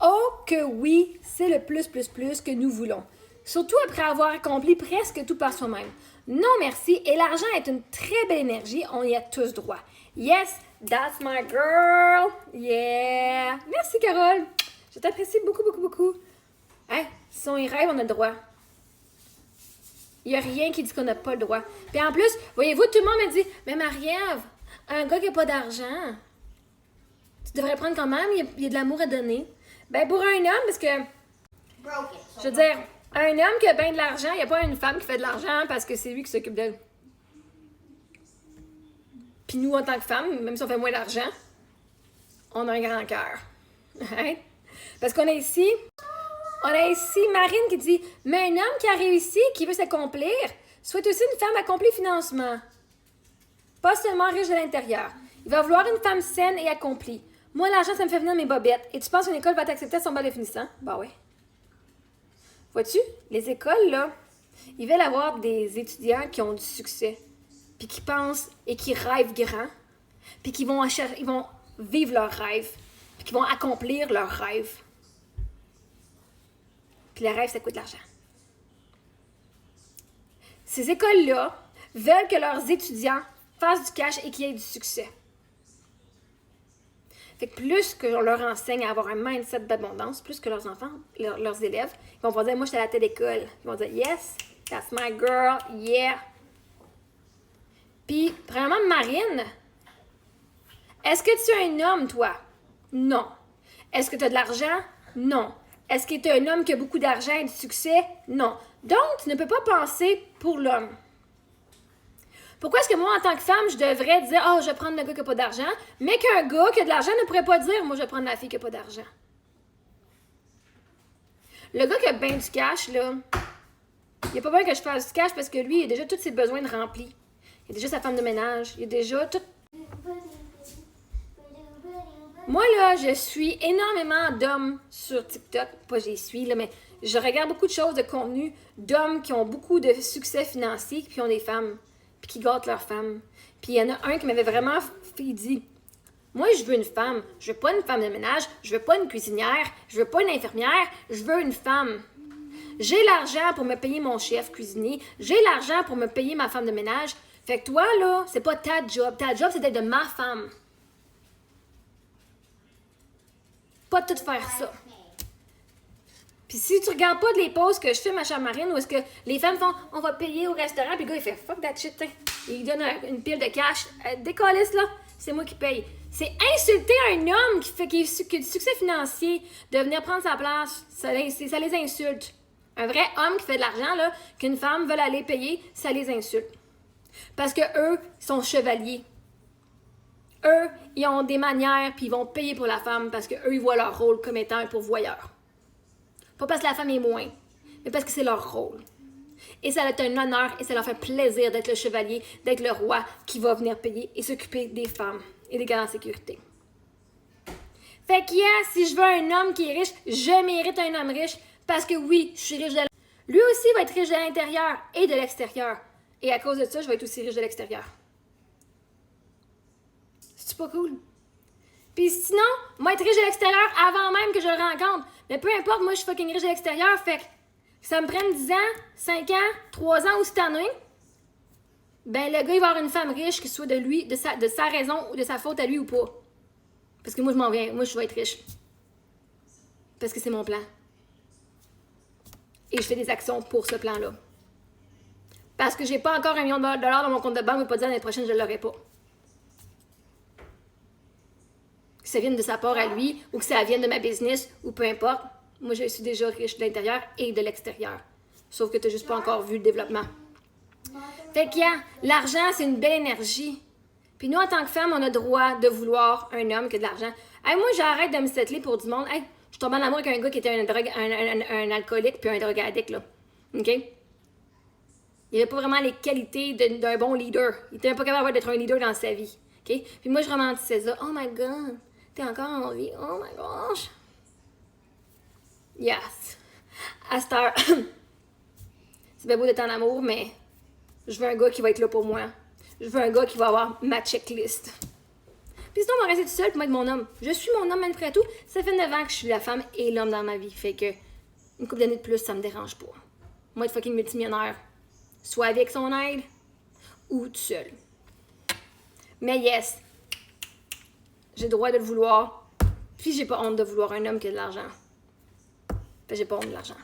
Oh que oui, c'est le plus que nous voulons. Surtout après avoir accompli presque tout par soi-même. Non merci, et l'argent est une très belle énergie, on y a tous droit. Yes, that's my girl. Yeah. Merci Carole. Je t'apprécie beaucoup. Hein? Si on y rêve, on a le droit. Il n'y a rien qui dit qu'on n'a pas le droit. Puis en plus, voyez-vous, tout le monde me dit, mais Marie-Ève, un gars qui n'a pas d'argent, tu devrais prendre quand même, il y a de l'amour à donner. Ben pour un homme, parce que, je veux dire, un homme qui a bien de l'argent, il n'y a pas une femme qui fait de l'argent parce que c'est lui qui s'occupe d'elle. Puis nous, en tant que femmes, même si on fait moins d'argent, on a un grand cœur. Hein? Parce qu'on a ici Marine qui dit « Mais un homme qui a réussi, qui veut s'accomplir, souhaite aussi une femme accomplie financièrement. Pas seulement riche de l'intérieur. Il va vouloir une femme saine et accomplie. Moi, l'argent, ça me fait venir mes bobettes. Et tu penses qu'une école va t'accepter à son bas définissant? Ben ouais. Vois-tu, les écoles, là, ils veulent avoir des étudiants qui ont du succès, puis qui pensent et qui rêvent grand, puis qui vont vivre leurs rêves, puis qui vont accomplir leurs rêves. Puis les rêves, ça coûte de l'argent. Ces écoles-là veulent que leurs étudiants fassent du cash et qu'ils aient du succès. Fait que plus que on leur enseigne à avoir un mindset d'abondance, plus que leurs enfants, leurs élèves, ils vont dire « Moi, j'étais à la telle école. » Ils vont dire « Yes, that's my girl, yeah. » Puis, premièrement, Marine, est-ce que tu es un homme, toi? Non. Est-ce que tu as de l'argent? Non. Est-ce que tu es un homme qui a beaucoup d'argent et de succès? Non. Donc, tu ne peux pas penser pour l'homme. Pourquoi est-ce que moi, en tant que femme, je devrais dire « Oh, je vais prendre le gars qui n'a pas d'argent », mais qu'un gars qui a de l'argent ne pourrait pas dire « Moi, je vais prendre la fille qui n'a pas d'argent ». Le gars qui a bien du cash, là, il a pas besoin que je fasse du cash parce que lui, il a déjà tous ses besoins de remplis. Il a déjà sa femme de ménage, il a déjà tout... Moi, là, je suis énormément d'hommes sur TikTok. Pas j'y suis, là, mais je regarde beaucoup de choses, de contenu d'hommes qui ont beaucoup de succès financier, puis qui ont des femmes, puis qui gâtent leurs femmes. Puis il y en a un qui m'avait vraiment dit « Moi, je veux une femme. Je veux pas une femme de ménage, je veux pas une cuisinière, je veux pas une infirmière, je veux une femme. J'ai l'argent pour me payer mon chef cuisinier, j'ai l'argent pour me payer ma femme de ménage. Fait que toi, là, c'est pas ta job. Ta job, c'est d'être de ma femme. Pas de tout faire ça. » Puis si tu regardes pas les pauses que je fais, ma chère Marine, où est-ce que les femmes font « On va payer au restaurant », puis le gars, il fait « Fuck that shit », t'sais. Il donne une pile de cash. Décalisse, là, c'est moi qui paye. C'est insulter un homme qui a du succès financier de venir prendre sa place. Ça les insulte. Un vrai homme qui fait de l'argent, là, qu'une femme veut aller payer, ça les insulte. Parce que eux, ils sont chevaliers. Eux, ils ont des manières, puis ils vont payer pour la femme parce qu'eux, ils voient leur rôle comme étant un pourvoyeur. Pas parce que la femme est moins, mais parce que c'est leur rôle. Et ça leur est un honneur et ça leur fait plaisir d'être le chevalier, d'être le roi qui va venir payer et s'occuper des femmes et les garder en sécurité. Fait que si je veux un homme qui est riche, je mérite un homme riche parce que oui, je suis riche de l'intérieur. Lui aussi va être riche de l'intérieur et de l'extérieur. Et à cause de ça, je vais être aussi riche de l'extérieur. C'est pas cool? Puis sinon, moi être riche de l'extérieur avant même que je le rencontre. Mais peu importe, moi je suis fucking riche de l'extérieur, fait que ça me prenne 10 ans, 5 ans, 3 ans ou cette année, ben le gars il va avoir une femme riche qui soit de lui, de sa raison ou de sa faute à lui ou pas. Parce que moi je m'en viens, moi je vais être riche. Parce que c'est mon plan. Et je fais des actions pour ce plan-là. Parce que j'ai pas encore $1 million dans mon compte de banque, mais pas dire l'année prochaine je l'aurai pas. Que ça vienne de sa part à lui, ou que ça vienne de ma business, ou peu importe. Moi, je suis déjà riche de l'intérieur et de l'extérieur. Sauf que tu n'as juste pas encore vu le développement. Fait que, l'argent, c'est une belle énergie. Puis nous, en tant que femmes, on a le droit de vouloir un homme qui a de l'argent. Hey, moi, j'arrête de me settler pour du monde. Hey, je tombe en amour avec un gars qui était un alcoolique puis un drogue addict, là. OK? Il n'avait pas vraiment les qualités d'un bon leader. Il était pas capable d'être un leader dans sa vie. OK? Puis moi, je romantisais ça. Oh my God! T'es encore en vie? Oh my gosh! Yes! À cette heure, c'est bien beau d'être en amour, mais je veux un gars qui va être là pour moi. Je veux un gars qui va avoir ma checklist. Puis sinon, on va rester tout seul pour être mon homme. Je suis mon homme, même après tout. Ça fait 9 ans que je suis la femme et l'homme dans ma vie. Fait que une couple d'années de plus, ça me dérange pas. Moi, être fucking multimillionnaire, soit avec son aide ou tout seul. Mais yes, j'ai le droit de le vouloir. Puis j'ai pas honte de vouloir un homme qui a de l'argent. Fait que j'ai pas honte de l'argent.